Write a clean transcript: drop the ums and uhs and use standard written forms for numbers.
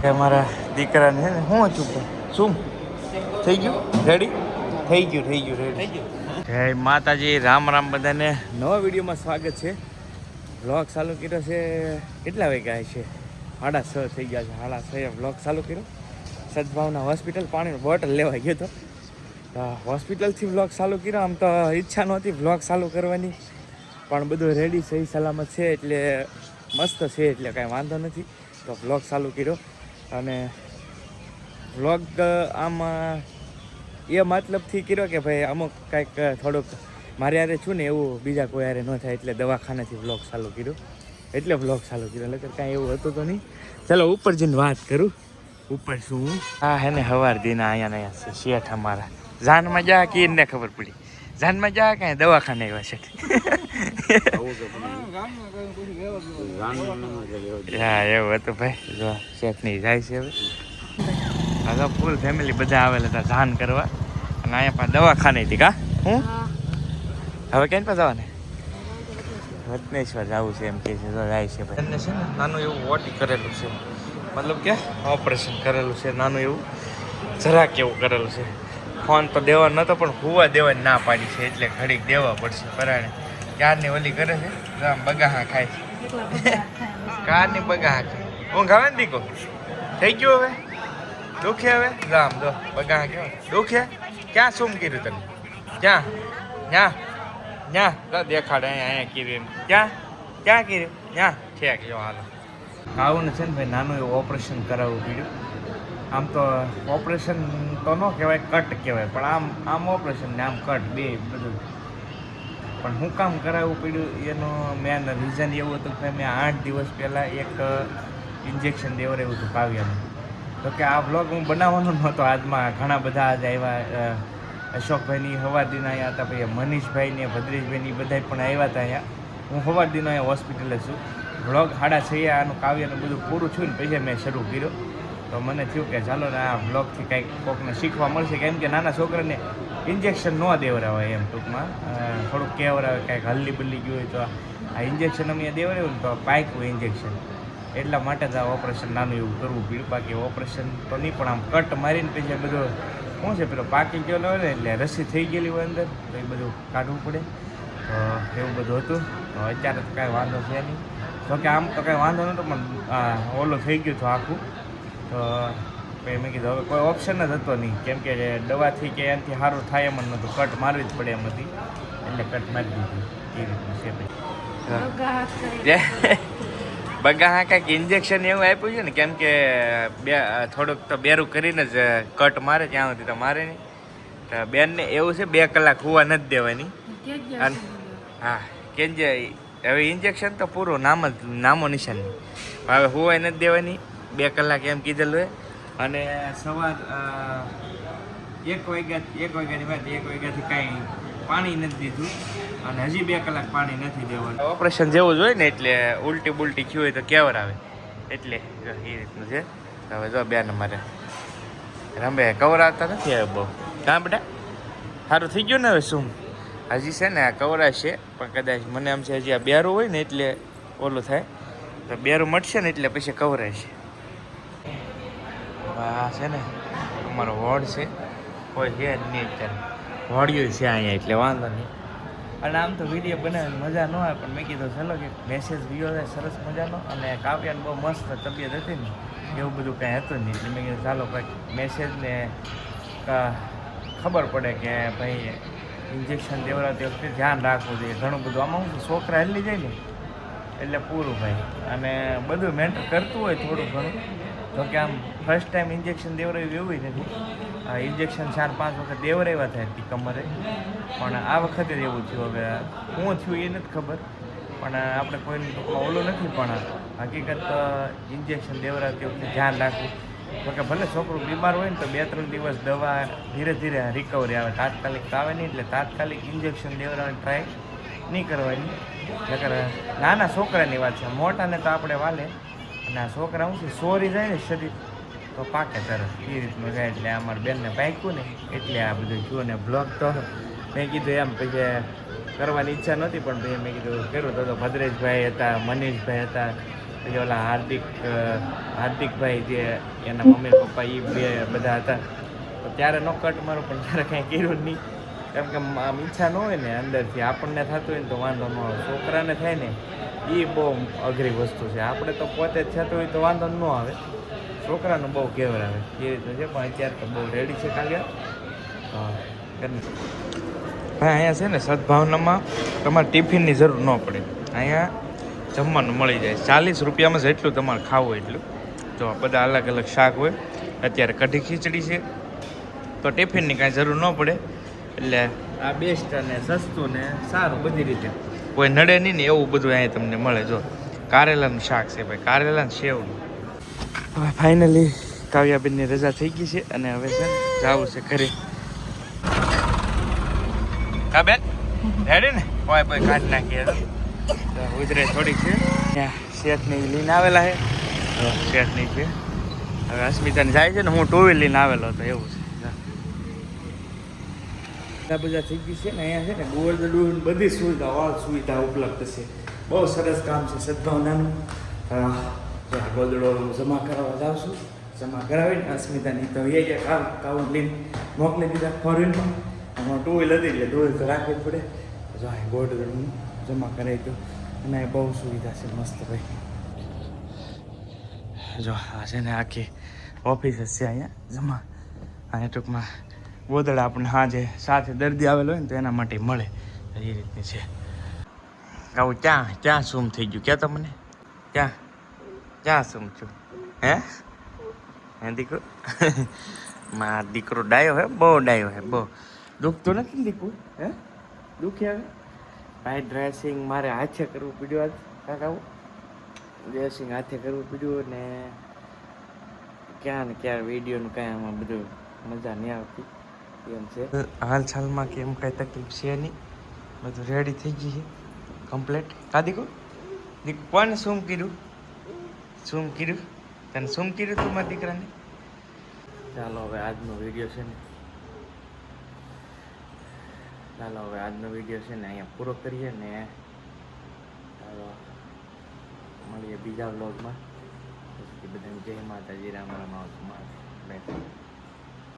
અમારા દીકરાને છે ને શું હતું શું થઈ ગયું રેડી થઈ ગયું રેડી. જય માતાજી, રામ રામ બધાને. નવા વિડીયોમાં સ્વાગત છે. વ્લોગ ચાલુ કર્યો છે, કેટલા વાગ્યા છે? 6:30 થઈ ગયા છે. 6:30 વ્લોગ ચાલુ કર્યો. સદભાવના હોસ્પિટલ પાણીની બોટલ લેવા ગયો હતો. હોસ્પિટલથી વ્લોગ ચાલુ કર્યો. આમ તો ઈચ્છા નહોતી વ્લોગ ચાલુ કરવાની, પણ બધું રેડી સહી સલામત છે એટલે મસ્ત છે, એટલે કાંઈ વાંધો નથી. તો વ્લોગ ચાલુ કર્યો. અને વ્લોગ આમાં એ મતલબથી કર્યો કે ભાઈ અમુક કાંઈક થોડુંક મારે યારે છું ને એવું બીજા કોઈ યારે ન થાય, એટલે દવાખાનેથી વ્લોગ ચાલુ કર્યો. એટલે વ્લોગ ચાલુ કર્યો, એટલે કાંઈ એવું હતું તો નહીં. ચાલો ઉપર જઈને વાત કરું. ઉપર શું હા હે ને સવાર દિન અહીંયા છે શેઠ અમારા. જાનમાં જા કે ને ખબર પડી, જાનમાં જા કાંઈ દવાખાને આવ્યા છે. હા એવું હતું ભાઈ. જો શેઠની જાય છે હવે. હા ફૂલ ફેમિલી બધા આવેલા હતા જાન કરવા, અને અહીંયા પણ દવાખાને હતી. કા હું હવે ક્યાં પણ જવાને રત્નેશ્વર જવું છે એમ કે છે. જાય છે ભાઈ. એને છે ને નાનું એવું ઓટી કરેલું છે, મતલબ કે ઓપરેશન કરેલું છે નાનું એવું, જરાક એવું કરેલું છે. ફોન તો દેવા નહોતો પણ હુવા દેવાની ના પાડી છે, એટલે ઘડીક દેવા પડશે. પરાણે ક્યારની ઓલી કરે છે, બગાહા ખાય છે. કારની બગાહા ખાય. ઊંઘ આવે ને દીકો થઈ ગયું હવે? દુખે હવે? રામ જો બગાહા કેવા દુખે. ક્યાં શું કર્યું તને? ક્યાં ન્યા ન્યા દેખાડે અહીંયા કર્યું એમ. ક્યાં કર્યું? ન્યા છે કે જો હાલો આવું ને છે ને ભાઈ, નાનું એવું ઓપરેશન કરાવવું પડ્યું. આમ તો ઓપરેશન તો ન કહેવાય, કટ કહેવાય, પણ આમ ઓપરેશન ને આમ કટ બે બધું. પણ હું કામ કરાવવું પડ્યું એનું મેન રીઝન એવું હતું કે મેં 8 દિવસ પહેલાં એક ઇન્જેક્શન દેવડાવ્યું હતું કાવ્યાનું. તો કે આ વ્લોગ હું બનાવવાનો નહોતો. આજમાં ઘણા બધા આજ આવ્યા. અશોકભાઈની સવારદીના આવ્યા હતા, ભાઈ મનીષભાઈને ભદ્રેશભાઈની બધા પણ આવ્યા હતા અહીંયા. હું સવારદીનો અહીંયા હોસ્પિટલે છું. વ્લોગ 6:30 આનું કાવ્યનું બધું પૂરું થયું ને પછી મેં શરૂ કર્યો. તો મને થયું કે ચાલો ને આ વ્લોગથી કંઈક કોકને શીખવા મળશે, કેમ કે નાના છોકરાને ઇન્જેક્શન ન દેવડાવાય એમ ટૂંકમાં. થોડુંક કહેવડાવે કાંઈક હલ્લી બલ્લી ગયું હોય તો આ ઇન્જેક્શન અમે દેવડાવ્યું ને તો પાક્યું ઇન્જેક્શન. એટલા માટે જ આ ઓપરેશન નાનું એવું કરવું પડ્યું. બાકી ઓપરેશન તો નહીં, પણ આમ કટ મારીને પછી બધું શું છે પેલો પાકી ગયેલો હોય ને, એટલે રસી થઈ ગયેલી હોય અંદર, તો એ બધું કાઢવું પડે. તો એવું બધું હતું. તો અત્યારે તો કાંઈ વાંધો છે નહીં. તો કે આમ તો કાંઈ વાંધો નહોતો, પણ ઓલું થઈ ગયું હતું આખું. તો પછી મેં કીધું હવે કોઈ ઓપ્શન જ હતો નહીં, કેમ કે દવાથી કે એનાથી સારું થાય એમ જ નહોતું. કટ મારવી જ પડે એમ હતી, એટલે કટ મારી દીધી. એ રીતનું છે ભાઈ. બગા કાંઈક ઇન્જેક્શન એવું આપ્યું છે ને, કેમ કે થોડુંક તો બેરું કરીને જ કટ મારે, ત્યાં સુધી તો મારે નહીં. તો બેનને એવું છે 2 કલાક હુવા નથી દેવાની. અને હા કેમ જે હવે ઇન્જેક્શન તો પૂરું નામો નિશાન નહીં. હવે હુવાય નથી દેવાની 2 કલાક એમ કીધેલું હોય. અને સવાર 1 વાગ્યાની વાત, 1 વાગ્યાથી કાંઈ પાણી નથી દીધું, અને હજી 2 કલાક પાણી નથી દેવાનું. ઓપરેશન જેવું જ હોય ને, એટલે ઉલટી બુલટી થયું હોય તો કેવર આવે, એટલે એ રીતનું છે. હવે જો બેન અમારે રંબે કવર આવતા નથી હવે બહુ. કાં બેટા સારું થઈ ગયું ને? હવે શું હજી છે ને આ કવરા છે, પણ કદાચ મને આમ છે હજી આ બેરું હોય ને એટલે ઓલું થાય. તો બેરું મટશે ને એટલે પછી કવરાય છે. આ છે ને અમારો વોર્ડ છે, કોઈ છે જ નહીં અત્યારે. વોર્ડિયું છે અહીંયા એટલે વાંધો નહીં. અને આમ તો વિડીયો બનાવીને મજા ન આવે, પણ મેં કીધું ચાલો કે મેસેજ વિડીયો છે સરસ મજાનો. અને કાવ્યાને બહુ મસ્ત તબિયત હતી ને, એવું બધું કાંઈ હતું નહીં, એટલે મેં કીધું ચાલો કંઈક મેસેજને ખબર પડે કે ભાઈ ઇન્જેક્શન દેવડાવતી વખતે ધ્યાન રાખવું જોઈએ. ઘણું બધું આમાં શું છોકરા હલી જાય ને એટલે પૂરું ભાઈ. અને બધું મેન્ટર કરતું હોય થોડું ઘણું. તો કે આમ ફર્સ્ટ ટાઈમ ઇન્જેક્શન દેવડાવ્યું એવું નથી. ઇન્જેક્શન 4-5 વખત દેવડાવ્યા થાય હતી કમરે, પણ આ વખતે જ એવું થયું. હવે શું થયું એ નથી ખબર, પણ આપણે કોઈનું ટૂંકમાં ઓલું નથી. પણ હકીકત ઇન્જેક્શન દેવડાવતી વખતે ધ્યાન રાખવું. તો કે ભલે છોકરું બીમાર હોય ને તો 2-3 દિવસ દવા ધીરે ધીરે રિકવરી આવે, તાત્કાલિક તો આવે નહીં. એટલે તાત્કાલિક ઇન્જેક્શન દેવડાવવાની ટ્રાય નહીં કરવાની. એટલે નાના છોકરાની વાત છે, મોટાને તો આપણે વાલે. અને આ છોકરા શું છે સોરી જાય ને શરીર તો પાકે તરફ, એ રીતનું જાય. એટલે અમારા બેનને પાક્યું ને એટલે આ બધું થયું. ને બ્લોગ તો મેં કીધું એમ પછી કરવાની ઈચ્છા નહોતી, પણ ભાઈ મેં કીધું કર્યું તો ભદ્રેશભાઈ હતા, મનીષભાઈ હતા, પછી ઓલા હાર્દિકભાઈ જે એના મમ્મી પપ્પા એ બે બધા હતા તો ત્યારે નો કટ મારું પણ ત્યારે કાંઈ કર્યું જ નહીં. કેમ કે આમ ઈચ્છા ન હોય ને અંદરથી આપણને થતું હોય ને તો વાંધો ન આવે, છોકરાને થાય ને એ બહુ અઘરી વસ્તુ છે. આપણે તો પોતે જ થતું હોય તો વાંધો ન આવે, છોકરાનું બહુ કેવર આવે એ રીતે છે. પણ અત્યારે તો બહુ રેડી છે કાવ્યા. હા ભાઈ અહીંયા છે ને સદભાવનામાં તમારે ટિફિનની જરૂર ન પડે, અહીંયા જમવાનું મળી જાય 40 રૂપિયામાં જેટલું તમારે ખાવું એટલું. જો બધા અલગ અલગ શાક હોય, અત્યારે કઢી ખીચડી છે તો ટિફિનની કાંઈ જરૂર ન પડે. એટલે આ બેસ્ટ અને સસ્તું ને સારું બધી રીતે, કોઈ નડે નહીં ને એવું બધું અહીંયા તમને મળે. જો કારેલાનું શાક છે ભાઈ, કારેલાનું સેવનું. હવે ફાઇનલી કાવ્યાબેનની રજા થઈ ગઈ છે અને હવે છે ને જવું છે ઘરે. હા બેન રેડી ને કોઈ કોઈ કાઢી નાખીએ તો ઉતરે થોડીક છે. ત્યાં શેઠની લઈને આવેલા છે, શેઠની છે. હવે અસ્મિતાને જાય છે ને હું 2 વ્હીલ લઈને આવેલો હતો એવું છે. બધા થઈ ગઈ છે ને અહીંયા છે ને ગોળ બધી સુવિધા ઉપલબ્ધ છે. બહુ સરસ કામ છે સદભાવનાનું. ગોદડો જમા કરાવવા જાઉં છું, જમા કરાવીને અસ્મિતાની તો એ કાઉન લઈને મોકલી દીધા ફોરેનમાં. આમાં 2 વ્હીલ હતી એટલે 2 વ્હીલ તો રાખવી જ પડે. જો ગોદડું જમા કરાવી દો અને બહુ સુવિધા છે મસ્ત ભાઈ. જો આ છે ને આખી ઓફિસ જ છે અહીંયા જમા. અહીંયા ટૂંકમાં ગોદડા આપણે સાંજે સાથે દર્દી આવેલો હોય ને તો એના માટે મળે એ રીતની છે. આવું ક્યાં સૂમ થઈ ગયું ક્યાં તમને ક્યાં સૂમ છું હે દીકરો? મારો દીકરો ડાયો હે, બહુ ડાયો હે, બહુ દુખતો નથી દીકરું હે? દુખી આવે ભાઈ. ડ્રેસિંગ મારે હાથે કરવું પડ્યું આજ કાકા, ડ્રેસિંગ હાથે કરવું પડ્યું ને ક્યાં ને ક્યાં વિડીયોનું કાંઈ આમાં બધું મજા નહીં આવતી એમ છે. હાલચાલમાં કે એમ કાંઈ તકલીફ છે નહીં, બધું રેડી થઈ ગઈ છે કમ્પ્લીટ. કા દીકરો કોને શું કર્યું તને શું કર્યું તું મારા દીકરાને? ચાલો હવે આજનો વિડીયો છે ને અહીંયા પૂરો કરીએ ને ચાલો મળીએ બીજા વ્લોગમાં. બધાને જય માતાજી, રામ રામ.